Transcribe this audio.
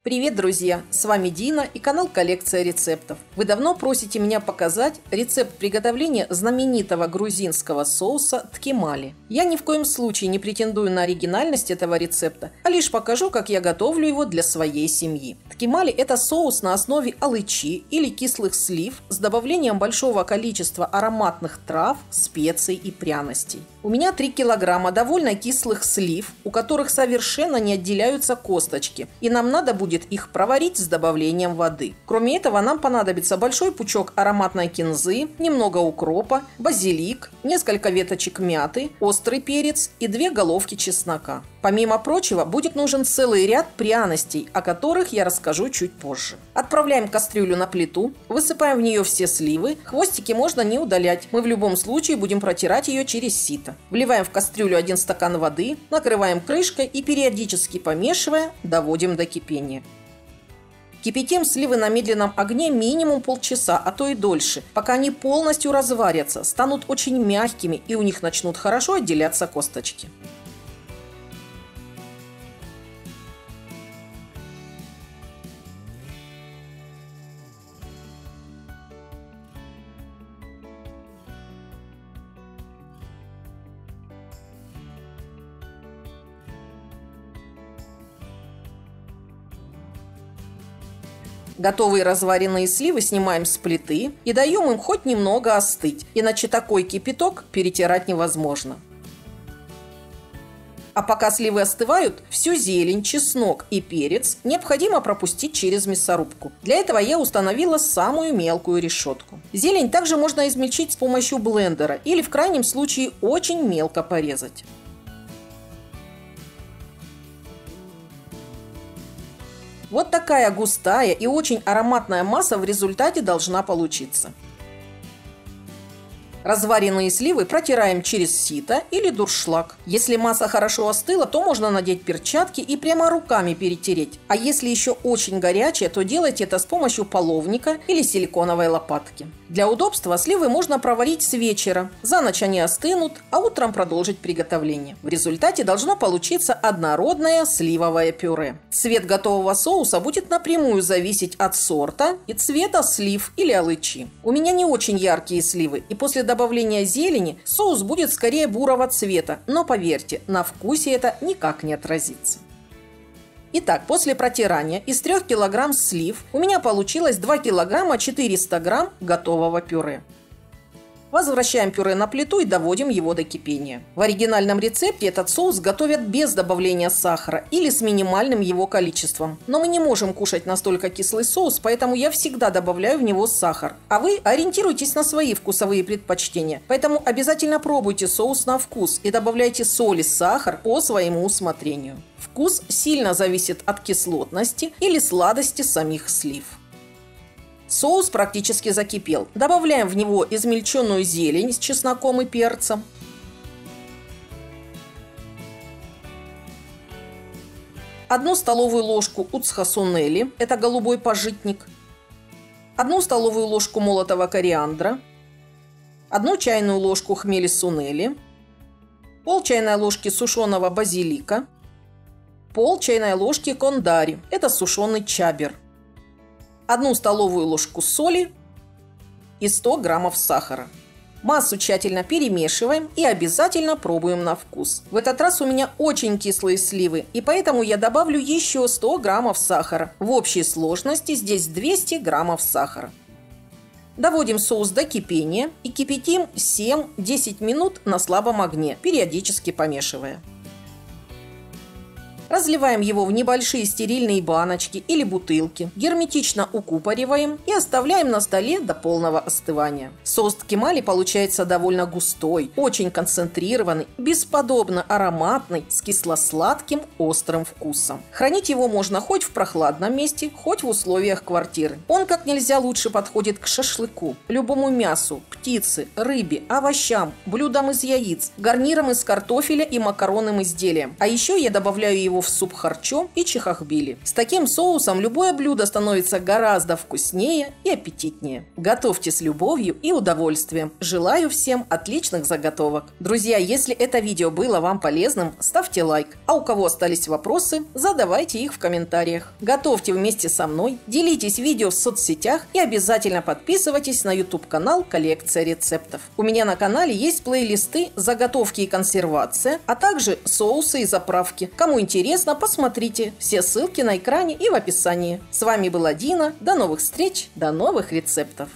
Привет, друзья! С вами Дина и канал Коллекция рецептов. Вы давно просите меня показать рецепт приготовления знаменитого грузинского соуса ткемали. Я ни в коем случае не претендую на оригинальность этого рецепта, а лишь покажу, как я готовлю его для своей семьи. Ткемали – это соус на основе алычи или кислых слив с добавлением большого количества ароматных трав, специй и пряностей. У меня 3 килограмма довольно кислых слив, у которых совершенно не отделяются косточки, и нам надо будет их проварить с добавлением воды. Кроме этого, нам понадобится большой пучок ароматной кинзы, немного укропа, базилик, несколько веточек мяты, острый перец и 2 головки чеснока. Помимо прочего, будет нужен целый ряд пряностей, о которых я расскажу чуть позже. Отправляем кастрюлю на плиту, высыпаем в нее все сливы, хвостики можно не удалять, мы в любом случае будем протирать ее через сито. Вливаем в кастрюлю 1 стакан воды, накрываем крышкой и периодически помешивая, доводим до кипения. Кипятим сливы на медленном огне минимум полчаса, а то и дольше, пока они полностью разварятся, станут очень мягкими и у них начнут хорошо отделяться косточки. Готовые разваренные сливы снимаем с плиты и даем им хоть немного остыть, иначе такой кипяток перетирать невозможно. А пока сливы остывают, всю зелень, чеснок и перец необходимо пропустить через мясорубку. Для этого я установила самую мелкую решетку. Зелень также можно измельчить с помощью блендера или в крайнем случае очень мелко порезать. Вот такая густая и очень ароматная масса в результате должна получиться. Разваренные сливы протираем через сито или дуршлаг. Если масса хорошо остыла, то можно надеть перчатки и прямо руками перетереть. А если еще очень горячая, то делайте это с помощью половника или силиконовой лопатки. Для удобства сливы можно проварить с вечера. За ночь они остынут, а утром продолжить приготовление. В результате должно получиться однородное сливовое пюре. Цвет готового соуса будет напрямую зависеть от сорта и цвета слив или алычи. У меня не очень яркие сливы, и после добавления зелени соус будет скорее бурого цвета, но поверьте, на вкусе это никак не отразится. Итак, после протирания из 3 кг слив у меня получилось 2 кг 400 г готового пюре. Возвращаем пюре на плиту и доводим его до кипения. В оригинальном рецепте этот соус готовят без добавления сахара или с минимальным его количеством. Но мы не можем кушать настолько кислый соус, поэтому я всегда добавляю в него сахар. А вы ориентируйтесь на свои вкусовые предпочтения. Поэтому обязательно пробуйте соус на вкус и добавляйте соль и сахар по своему усмотрению. Вкус сильно зависит от кислотности или сладости самих слив. Соус практически закипел. Добавляем в него измельченную зелень с чесноком и перцем. Одну столовую ложку уцхасунели, это голубой пажитник. 1 столовую ложку молотого кориандра. 1 чайную ложку хмели сунели. Пол чайной ложки сушеного базилика. Пол чайной ложки кондари, это сушеный чабер. 1 столовую ложку соли и 100 граммов сахара. Массу тщательно перемешиваем и обязательно пробуем на вкус. В этот раз у меня очень кислые сливы, и поэтому я добавлю еще 100 граммов сахара. В общей сложности здесь 200 граммов сахара. Доводим соус до кипения и кипятим 7-10 минут на слабом огне, периодически помешивая. Разливаем его в небольшие стерильные баночки или бутылки, герметично укупориваем и оставляем на столе до полного остывания. Соус ткемали получается довольно густой, очень концентрированный, бесподобно ароматный, с кисло-сладким острым вкусом. Хранить его можно хоть в прохладном месте, хоть в условиях квартиры. Он как нельзя лучше подходит к шашлыку, любому мясу, птице, рыбе, овощам, блюдам из яиц, гарнирам из картофеля и макаронным изделиям. А еще я добавляю его плов с суп-харчом и чахахбили. С таким соусом любое блюдо становится гораздо вкуснее и аппетитнее. Готовьте с любовью и удовольствием. Желаю всем отличных заготовок. Друзья, если это видео было вам полезным, ставьте лайк. А у кого остались вопросы, задавайте их в комментариях. Готовьте вместе со мной, делитесь видео в соцсетях и обязательно подписывайтесь на YouTube-канал «Коллекция рецептов». У меня на канале есть плейлисты «Заготовки и консервация», а также соусы и заправки. Кому интересно, посмотрите. Все ссылки на экране и в описании. С вами была Дина. До новых встреч, до новых рецептов.